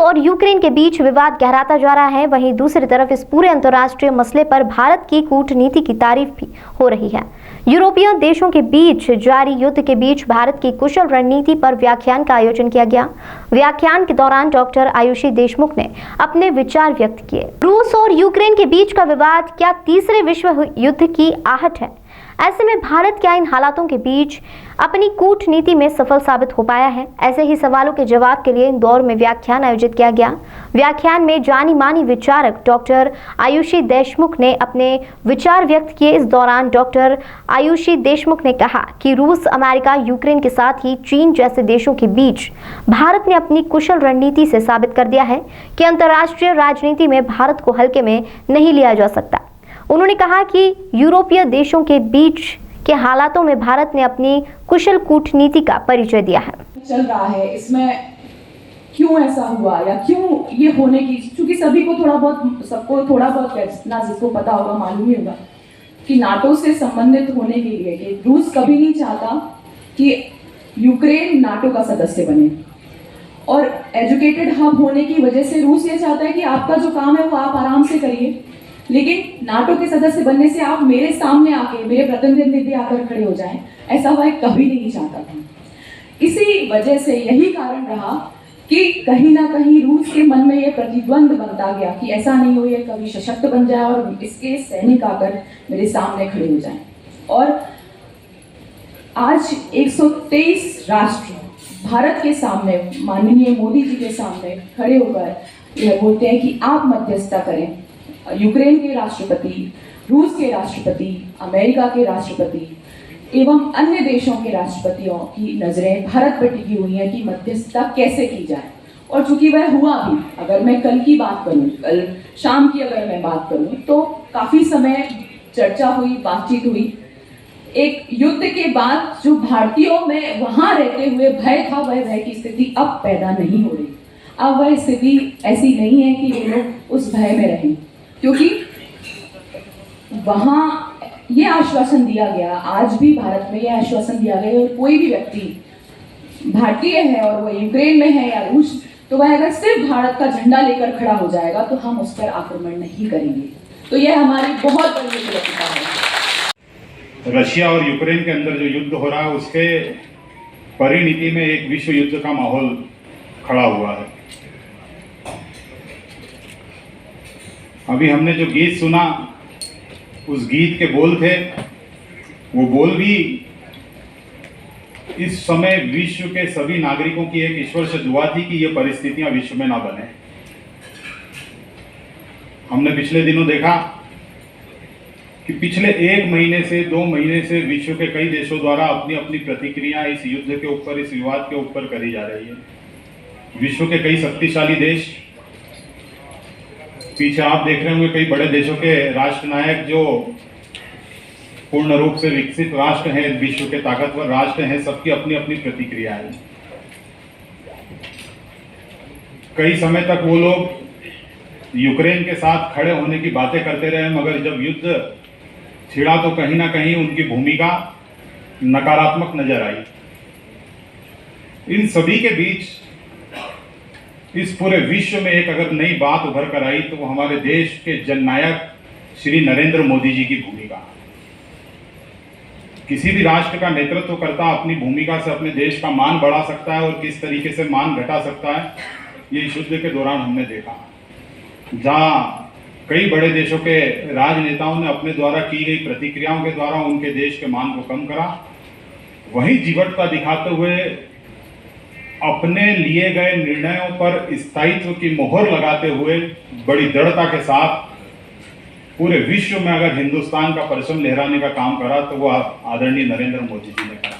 और यूक्रेन के बीच विवाद गहराता जा रहा है, वहीं दूसरी तरफ इस पूरे अंतर्राष्ट्रीय मसले पर भारत की कूटनीति की तारीफ भी हो रही है। यूरोपीय देशों के बीच जारी युद्ध के बीच भारत की कुशल रणनीति पर व्याख्यान का आयोजन किया गया। व्याख्यान के दौरान डॉक्टर आयुषी देशमुख ने अपने विचार व्यक्त किए। रूस और यूक्रेन के बीच का विवाद क्या तीसरे विश्व युद्ध की आहट है? ऐसे में भारत क्या इन हालातों के बीच अपनी कूटनीति में सफल साबित हो पाया है? ऐसे ही सवालों के जवाब के लिए इंदौर में व्याख्यान आयोजित किया गया। व्याख्यान में जानी मानी विचारक डॉक्टर आयुषी देशमुख ने अपने विचार व्यक्त किए। इस दौरान डॉक्टर आयुषी देशमुख ने कहा कि रूस, अमेरिका, यूक्रेन के साथ ही चीन जैसे देशों के बीच भारत ने अपनी कुशल रणनीति से साबित कर दिया है कि अंतर्राष्ट्रीय राजनीति में भारत को हल्के में नहीं लिया जा सकता। उन्होंने कहा कि यूरोपीय देशों के बीच के हालातों में भारत ने अपनी कुशल कूटनीति का परिचय दिया है। चल रहा है, इसमें क्यों ऐसा हुआ या क्यों ये होने की, क्योंकि सबको थोड़ा बहुत ना जिसको पता होगा मालूम ही होगा कि नाटो से संबंधित होने के लिए कि रूस कभी नहीं चाहता कि यूक्रेन नाटो का सदस्य बने, और एजुकेटेड हब होने की वजह से रूस ये चाहता है कि आपका जो काम है वो आप आराम से करिए, लेकिन नाटो के सदस्य बनने से आप मेरे सामने आके, मेरे प्रतिनिधि आकर खड़े हो जाएं, ऐसा वह कभी नहीं चाहता था। इसी वजह से यही कारण रहा कि कहीं ना कहीं रूस के मन में यह प्रतिद्वंद बनता गया कि ऐसा नहीं हो ये कभी सशक्त बन जाए और इसके सैनिक आकर मेरे सामने खड़े हो जाएं। और आज 123 राष्ट्र भारत के सामने, माननीय मोदी जी के सामने खड़े होकर यह बोलते हैं कि आप मध्यस्थता करें। यूक्रेन के राष्ट्रपति, रूस के राष्ट्रपति, अमेरिका के राष्ट्रपति एवं अन्य देशों के राष्ट्रपतियों की नजरें भारत पर टिकी हुई हैं कि मध्यस्थता कैसे की जाए। और चूंकि वह हुआ भी, अगर मैं कल की बात करूं, कल शाम की अगर मैं बात करूं, तो काफी समय चर्चा हुई, बातचीत हुई। एक युद्ध के बाद जो भारतीयों में वहां रहते हुए भय था, वह भय की स्थिति अब पैदा नहीं हो रही। अब वह स्थिति ऐसी नहीं है कि ये लोग उस भय में रहें, क्योंकि वहां ये आश्वासन दिया गया, आज भी भारत में ये आश्वासन दिया गया और कोई भी व्यक्ति भारतीय है और वह यूक्रेन में है या रूस, तो वह अगर सिर्फ भारत का झंडा लेकर खड़ा हो जाएगा तो हम उस पर आक्रमण नहीं करेंगे। तो यह हमारी बहुत बड़ी सुरक्षा है। रशिया और यूक्रेन के अंदर जो युद्ध हो रहा है, उसके परिणति में एक विश्व युद्ध का माहौल खड़ा हुआ है। अभी हमने जो गीत सुना, उस गीत के बोल थे, वो बोल भी इस समय विश्व के सभी नागरिकों की एक ईश्वर से दुआ थी कि ये परिस्थितियां विश्व में ना बने। हमने पिछले दिनों देखा कि पिछले 1 महीने से 2 महीने से विश्व के कई देशों द्वारा अपनी अपनी प्रतिक्रिया इस युद्ध के ऊपर, इस विवाद के ऊपर करी जा रही है। विश्व के कई शक्तिशाली देश, पीछे आप देख रहे होंगे कई बड़े देशों के राष्ट्रनायक जो पूर्ण रूप से विकसित राष्ट्र हैं, विश्व के ताकतवर राष्ट्र हैं, सबकी अपनी अपनी प्रतिक्रिया है। कई समय तक वो लोग यूक्रेन के साथ खड़े होने की बातें करते रहे, मगर जब युद्ध छिड़ा तो कहीं ना कहीं उनकी भूमिका नकारात्मक नजर आई। इन सभी के बीच इस पूरे विश्व में एक अगर नई बात उभर कर आई तो वो हमारे देश के जननायक श्री नरेंद्र मोदी जी की भूमिका। किसी भी राष्ट्र का नेतृत्व करता अपनी भूमिका से अपने देश का मान बढ़ा सकता है, और किस तरीके से मान घटा सकता है, ये इस युद्ध के दौरान हमने देखा। जहाँ कई बड़े देशों के राजनेताओं ने अपने द्वारा की गई प्रतिक्रियाओं के द्वारा उनके देश के मान को कम करा, वहीं जीवटता दिखाते हुए अपने लिए गए निर्णयों पर स्थायित्व की मोहर लगाते हुए बड़ी दृढ़ता के साथ पूरे विश्व में अगर हिंदुस्तान का परचम लहराने का काम करा तो वो आदरणीय नरेंद्र मोदी जी ने करा।